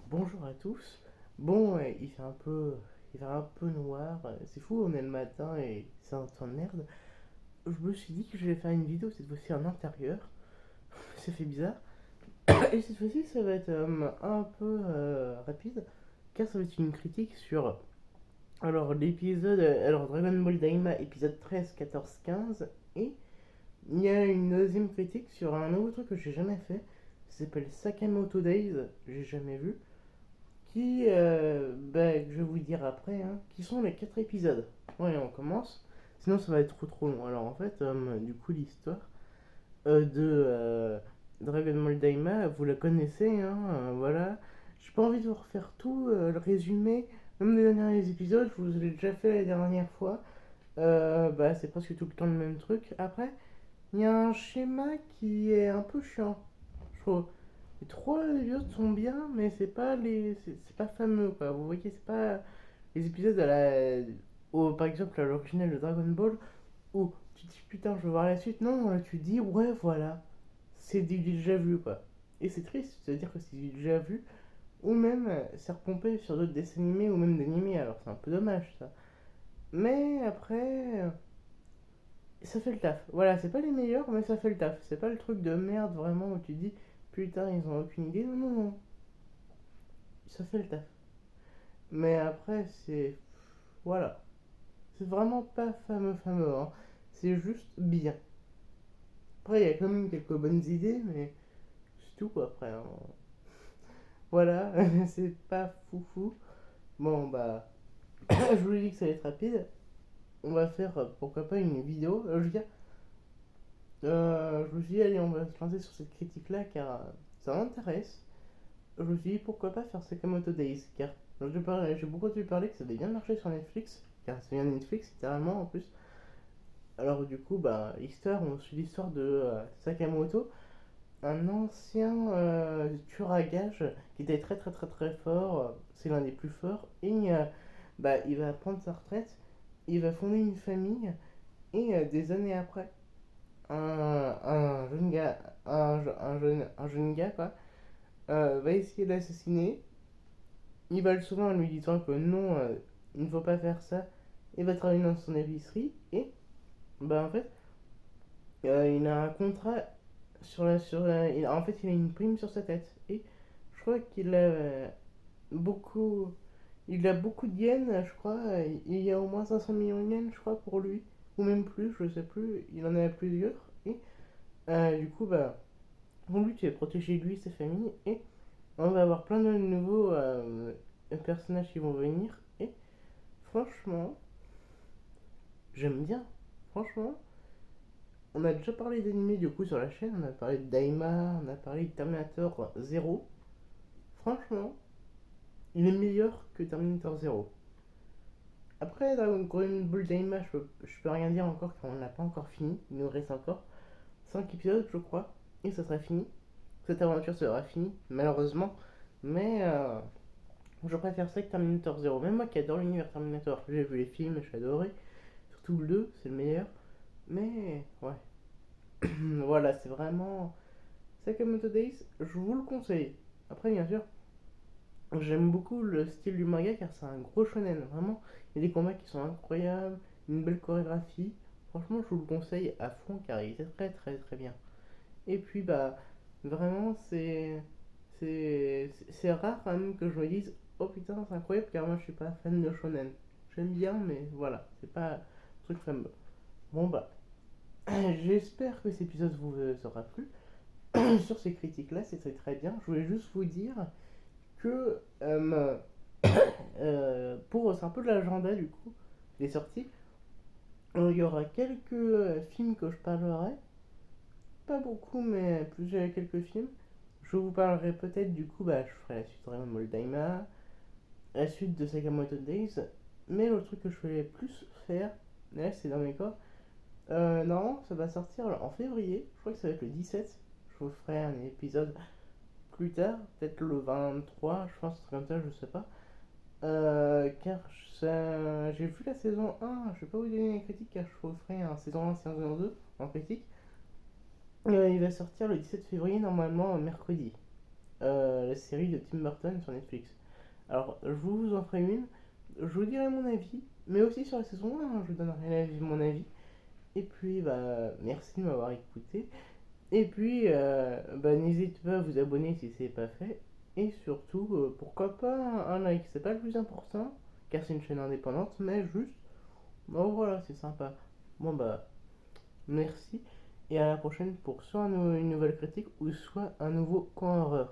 Bonjour à tous. Bon, il fait un peu noir. C'est fou, on est le matin et c'est un temps de merde. Je me suis dit que je vais faire une vidéo cette fois-ci en intérieur. Ça fait bizarre. Et cette fois-ci, ça va être un peu rapide, car ça va être une critique sur alors Dragon Ball Daima épisode 13, 14, 15. Et il y a une deuxième critique sur un nouveau truc que j'ai jamais fait. Ça s'appelle Sakamoto Days. J'ai jamais vu. Que je vais vous dire après, hein, qui sont les 4 épisodes. Ouais, on commence. Sinon, ça va être trop long. Alors, en fait, du coup, l'histoire de Dragon Ball Daima, vous la connaissez, hein, voilà. J'ai pas envie de vous refaire tout, le résumé, même les derniers épisodes, je vous l'ai déjà fait la dernière fois. C'est presque tout le temps le même truc. Après, il y a un schéma qui est un peu chiant, je trouve. Les trois épisodes sont bien, mais c'est pas fameux quoi. Vous voyez, c'est pas les épisodes par exemple à l'original de Dragon Ball où tu te dis putain, je veux voir la suite. Non, là tu te dis ouais, voilà, c'est du déjà vu quoi. Et c'est triste, c'est-à-dire que c'est du déjà vu, ou même c'est repompé sur d'autres dessins animés ou même d'animés, alors c'est un peu dommage ça. Mais après, ça fait le taf. Voilà, c'est pas les meilleurs, mais ça fait le taf. C'est pas le truc de merde vraiment où tu te dis putain, ils ont aucune idée. Non, non, non, ça fait le taf. Mais après, c'est. Voilà. C'est vraiment pas fameux, hein. C'est juste bien. Après, il y a quand même quelques bonnes idées, mais c'est tout quoi après, hein. Voilà, c'est pas foufou. Bon, bah. Je vous l'ai dit que ça allait être rapide. On va faire, pourquoi pas, une vidéo. Je veux dire, je me suis dit, allez, on va se lancer sur cette critique-là car ça m'intéresse. Je me suis dit, pourquoi pas faire Sakamoto Days car j'ai beaucoup entendu parler que ça avait bien marché sur Netflix. Car ça vient de Netflix, littéralement en plus. Alors du coup, on suit l'histoire de Sakamoto, un ancien tueur à gages qui était très fort, c'est l'un des plus forts, et il va prendre sa retraite, il va fonder une famille, et des années après, un jeune gars, un jeune gars quoi, va essayer de l'assassiner, il va le sauver en lui disant que non, il ne faut pas faire ça, il va travailler dans son épicerie, et en fait, il a un contrat en fait, il a une prime sur sa tête. Et je crois qu'il a beaucoup. Il a beaucoup de yens, je crois. Il y a au moins 500 millions de yens, je crois, pour lui. Ou même plus, je sais plus. Il en a plusieurs. Et du coup, pour lui, tu es protégé lui et sa famille. Et on va avoir plein de nouveaux personnages qui vont venir. Et franchement, j'aime bien. Franchement, on a déjà parlé d'animé du coup sur la chaîne, on a parlé de Daima, on a parlé de Terminator Zero. Franchement, il est meilleur que Terminator Zero. Après Dragon Ball Daima, je peux rien dire encore car on l'a pas encore fini. Il nous reste encore 5 épisodes je crois, et ça sera fini. Cette aventure sera finie, malheureusement. Mais je préfère ça que Terminator Zero. Même moi qui adore l'univers Terminator, j'ai vu les films, j'ai adoré. Surtout le 2, c'est le meilleur. Mais ouais, voilà, c'est vraiment Sakamoto Days, je vous le conseille. Après, bien sûr, j'aime beaucoup le style du manga car c'est un gros shonen. Vraiment, il y a des combats qui sont incroyables, une belle chorégraphie. Franchement, je vous le conseille à fond car il est très bien. Et puis, vraiment, c'est rare quand même que je me dise oh putain, c'est incroyable car moi je suis pas fan de shonen. J'aime bien, mais voilà, c'est pas un truc fameux. Bon, j'espère que cet épisode vous aura plu. Sur ces critiques-là, c'est très bien. Je voulais juste vous dire que c'est un peu de l'agenda du coup, des sorties. Il y aura quelques films que je parlerai, pas beaucoup, mais quelques films. Je vous parlerai peut-être du coup, je ferai la suite de Dragon Ball Daima, la suite de Sakamoto Days, mais le truc que je vais plus faire, là c'est dans mes corps, normalement ça va sortir en février, je crois que ça va être le 17. Je vous ferai un épisode plus tard, peut-être le 23, je pense, comme ça, je sais pas. Car j'ai vu la saison 1, je vais pas vous donner les critiques car je vous ferai un saison 1, saison 2 en critique. Il va sortir le 17 février, normalement mercredi. la série de Tim Burton sur Netflix. Alors, je vous en ferai une, je vous dirai mon avis, mais aussi sur la saison 1, hein, je vous donnerai mon avis. Et puis, bah, merci de m'avoir écouté. Et puis, bah, n'hésitez pas à vous abonner si c'est pas fait. Et surtout, pourquoi pas un like, c'est pas le plus important, car c'est une chaîne indépendante, mais juste, bon voilà, c'est sympa. Bon bah, merci, et à la prochaine pour soit une nouvelle critique ou soit un nouveau coin horreur.